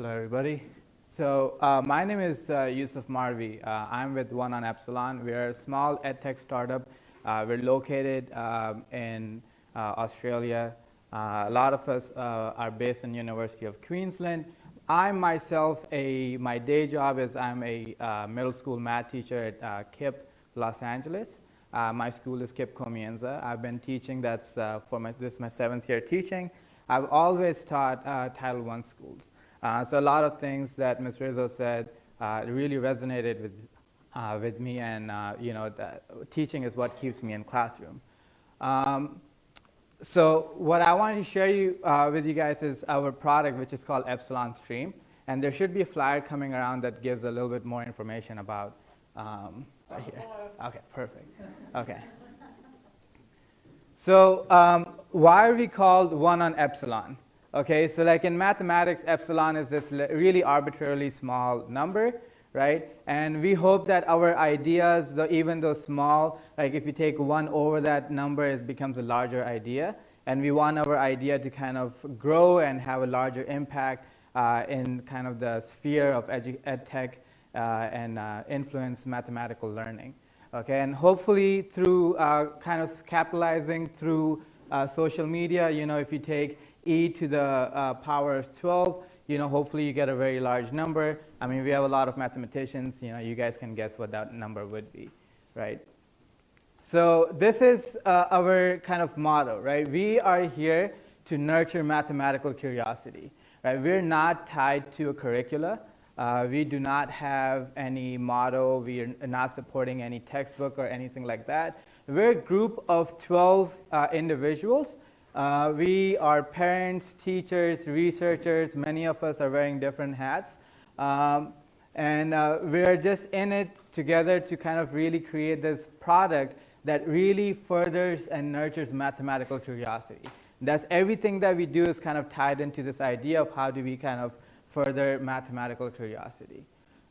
Hello, everybody. So my name is Yusuf Marvi. I'm with One on Epsilon. We're a small edtech startup. We're located in Australia. A lot of us are based in University of Queensland. I myself, my day job is I'm a middle school math teacher at KIP Los Angeles. My school is KIP Comienza. I've been teaching. This is my 7th year teaching. I've always taught Title I schools. So a lot of things that Ms. Rizzo said really resonated with me, and teaching is what keeps me in classroom. So what I wanted to share with you guys is our product, which is called Epsilon Stream, and there should be a flyer coming around that gives a little bit more information about right here. Okay, perfect. Okay. So why are we called One on Epsilon? Okay, so like in mathematics, epsilon is this really arbitrarily small number, right? And we hope that our ideas, even though small, like if you take 1 over that number, it becomes a larger idea. And we want our idea to kind of grow and have a larger impact in kind of the sphere of ed tech and influence mathematical learning. Okay, and hopefully through kind of capitalizing through social media, if you take e to the power of 12, hopefully you get a very large number. I mean, we have a lot of mathematicians, you guys can guess what that number would be, right? So this is our kind of motto, right? We are here to nurture mathematical curiosity, right? We're not tied to a curricula. We do not have any motto. We are not supporting any textbook or anything like that. We're a group of 12 individuals. We are parents, teachers, researchers. Many of us are wearing different hats. And we're just in it together to kind of really create this product that really furthers and nurtures mathematical curiosity. That's everything that we do is kind of tied into this idea of how do we kind of further mathematical curiosity.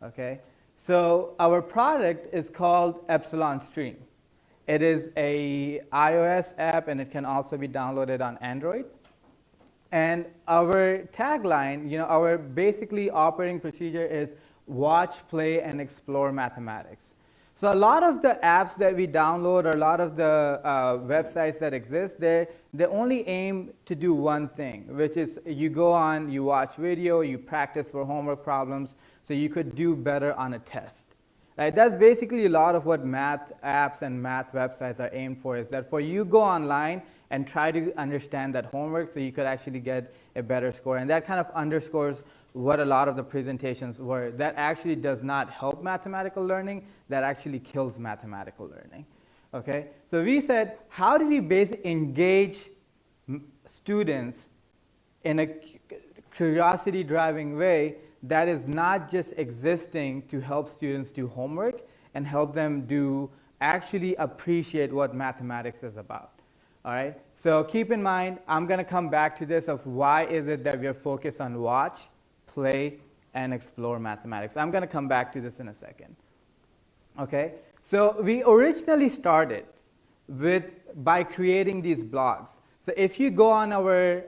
Okay? So our product is called Epsilon Stream. It is an iOS app, and it can also be downloaded on Android. And our tagline, our basically operating procedure is watch, play, and explore mathematics. So a lot of the apps that we download, or a lot of the websites that exist, they only aim to do one thing, which is you go on, you watch video, you practice for homework problems, so you could do better on a test. Right? That's basically a lot of what math apps and math websites are aimed for, is that for you go online and try to understand that homework so you could actually get a better score. And that kind of underscores what a lot of the presentations were. That actually does not help mathematical learning. That actually kills mathematical learning. Okay? So we said, how do we basically engage students in a curiosity-driving way that is not just existing to help students do homework and help them actually appreciate what mathematics is about. All right? So keep in mind, I'm going to come back to this of why is it that we are focused on watch, play, and explore mathematics. I'm going to come back to this in a second. Okay? So we originally started by creating these blogs. So if you go on our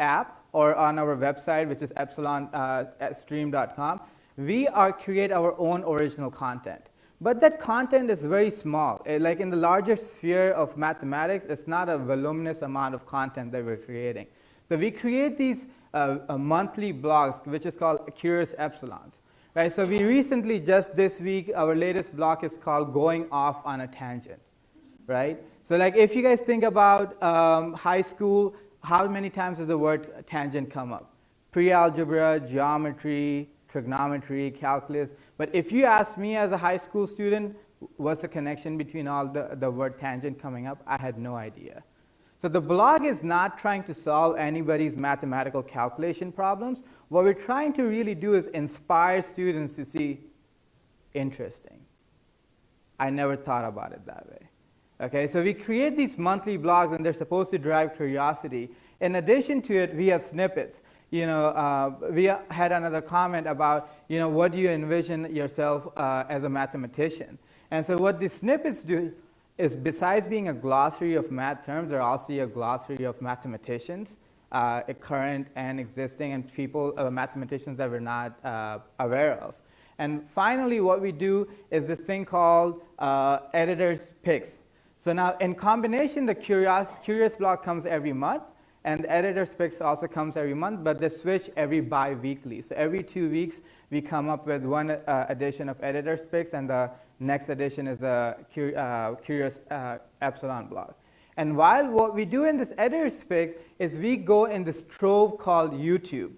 app, or on our website, which is epsilonstream.com, we create our own original content. But that content is very small. Like in the larger sphere of mathematics, it's not a voluminous amount of content that we're creating. So we create these monthly blogs, which is called Curious Epsilons. Right? So we recently, just this week, our latest blog is called Going Off on a Tangent. Right? So like if you guys think about high school, how many times does the word tangent come up? Pre-algebra, geometry, trigonometry, calculus. But if you ask me as a high school student, what's the connection between all the word tangent coming up? I had no idea. So the blog is not trying to solve anybody's mathematical calculation problems. What we're trying to really do is inspire students to see, interesting. I never thought about it that way. Okay, so we create these monthly blogs, and they're supposed to drive curiosity. In addition to it, we have snippets. We had another comment about, what do you envision yourself as a mathematician? And so what these snippets do is, besides being a glossary of math terms, they're also a glossary of mathematicians current and existing, and people, mathematicians that we're not aware of. And finally, what we do is this thing called editor's picks. So now, in combination, the curious block comes every month, and the editor's picks also comes every month, but they switch every bi-weekly. So every 2 weeks, we come up with one edition of editor's picks, and the next edition is the curious Epsilon block. And while what we do in this editor's pick is we go in this trove called YouTube,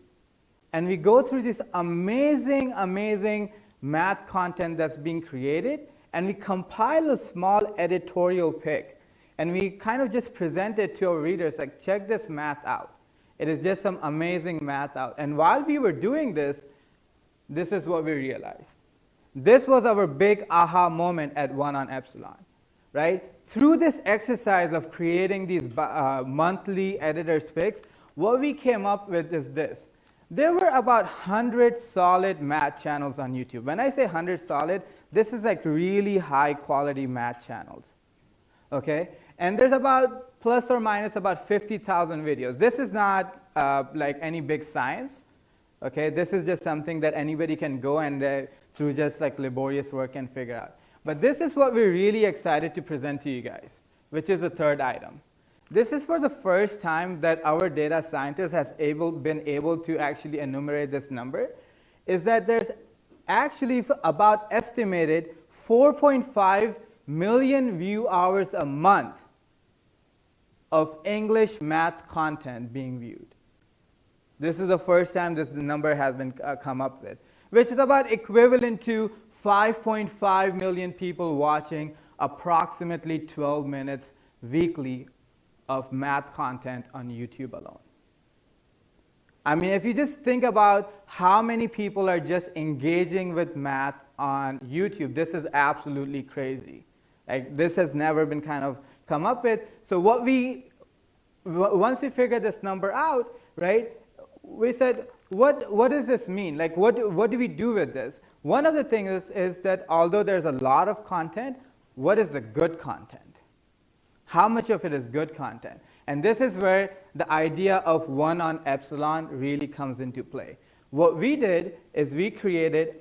and we go through this amazing, amazing math content that's being created, and we compile a small editorial pick. And we kind of just present it to our readers, like, check this math out. It is just some amazing math out. And while we were doing this, this is what we realized. This was our big aha moment at 1 on Epsilon, right? Through this exercise of creating these monthly editor's picks, what we came up with is this. There were about 100 solid math channels on YouTube. When I say 100 solid, this is like really high quality math channels, okay? And there's about plus or minus about 50,000 videos. This is not like any big science, okay? This is just something that anybody can go and through just like laborious work and figure out. But this is what we're really excited to present to you guys, which is the third item. This is for the first time that our data scientist has been able to actually enumerate this number, is that there's actually about estimated 4.5 million view hours a month of English math content being viewed. This is the first time this number has been come up with, which is about equivalent to 5.5 million people watching approximately 12 minutes weekly of math content on YouTube alone. I mean, if you just think about how many people are just engaging with math on YouTube, this is absolutely crazy. Like, this has never been kind of come up with. So once we figured this number out, right, we said, what does this mean? Like, what do we do with this? One of the things is that although there's a lot of content, what is the good content? How much of it is good content? And this is where the idea of 1 on Epsilon really comes into play. What we did is we created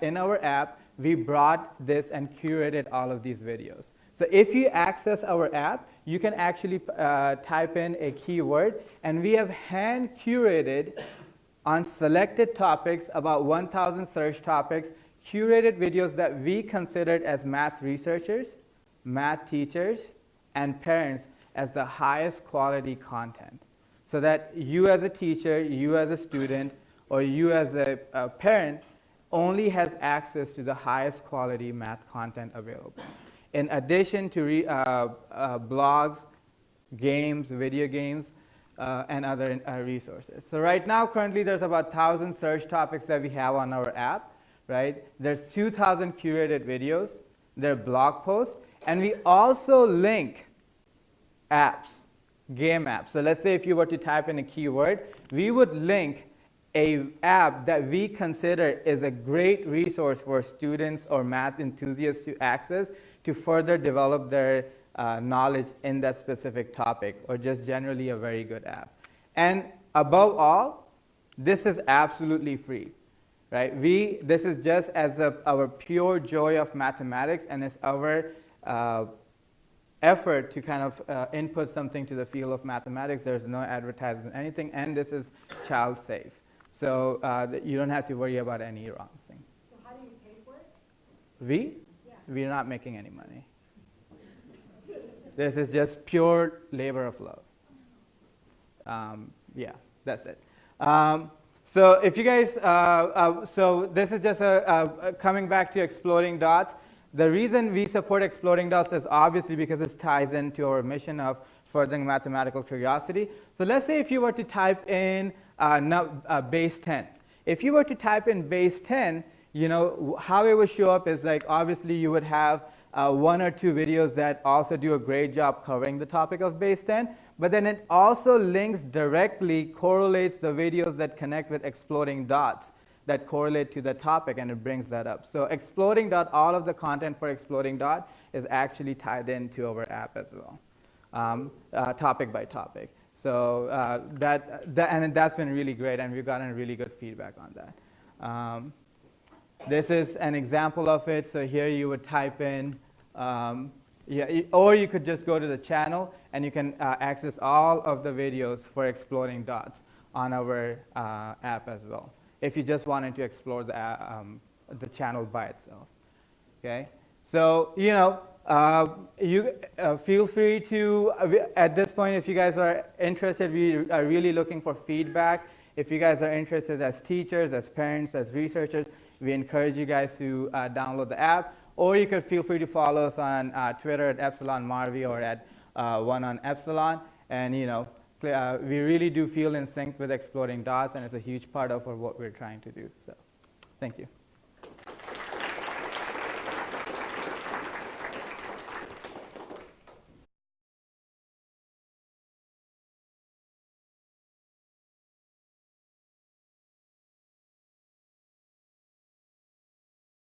in our app, we brought this and curated all of these videos. So if you access our app, you can actually type in a keyword, and we have hand curated on selected topics, about 1,000 search topics, curated videos that we considered as math researchers, math teachers, and parents as the highest quality content. So that you as a teacher, you as a student, or you as a parent only has access to the highest quality math content available. In addition to blogs, games, video games, and other resources. So right now, currently, there's about 1,000 search topics that we have on our app, right? There's 2,000 curated videos, there are blog posts, and we also link apps, game apps. So let's say if you were to type in a keyword, we would link an app that we consider is a great resource for students or math enthusiasts to access to further develop their knowledge in that specific topic, or just generally a very good app. And above all, this is absolutely free, right? This is just as our pure joy of mathematics, and it's our effort to kind of input something to the field of mathematics. There's no advertisement, anything, and this is child safe. So you don't have to worry about any wrong thing. So how do you pay for it? We? Yeah. We're not making any money. This is just pure labor of love. Yeah, that's it. So if you guys, so this is just coming back to exploding dots. The reason we support exploding dots is obviously because it ties into our mission of furthering mathematical curiosity. So let's say if you were to type in base 10. If you were to type in base 10, you know, how it would show up is like, obviously you would have 1 or 2 videos that also do a great job covering the topic of base 10, but then it also links directly, correlates the videos that connect with exploding dots that correlate to the topic, and it brings that up. So exploding dot, all of the content for exploding dot is actually tied into our app as well, topic by topic. So and that's been really great, and we've gotten really good feedback on that. This is an example of it. So here you would type in, or you could just go to the channel, and you can access all of the videos for exploding dots on our app as well, if you just wanted to explore the channel by itself. Okay, so you feel free to, at this point, if you guys are interested, we are really looking for feedback. If you guys are interested as teachers, as parents, as researchers, we encourage you guys to download the app, or you could feel free to follow us on Twitter at Epsilon Marvi or at One on Epsilon. And we really do feel in sync with exploding dots, and it's a huge part of what we're trying to do. So, thank you.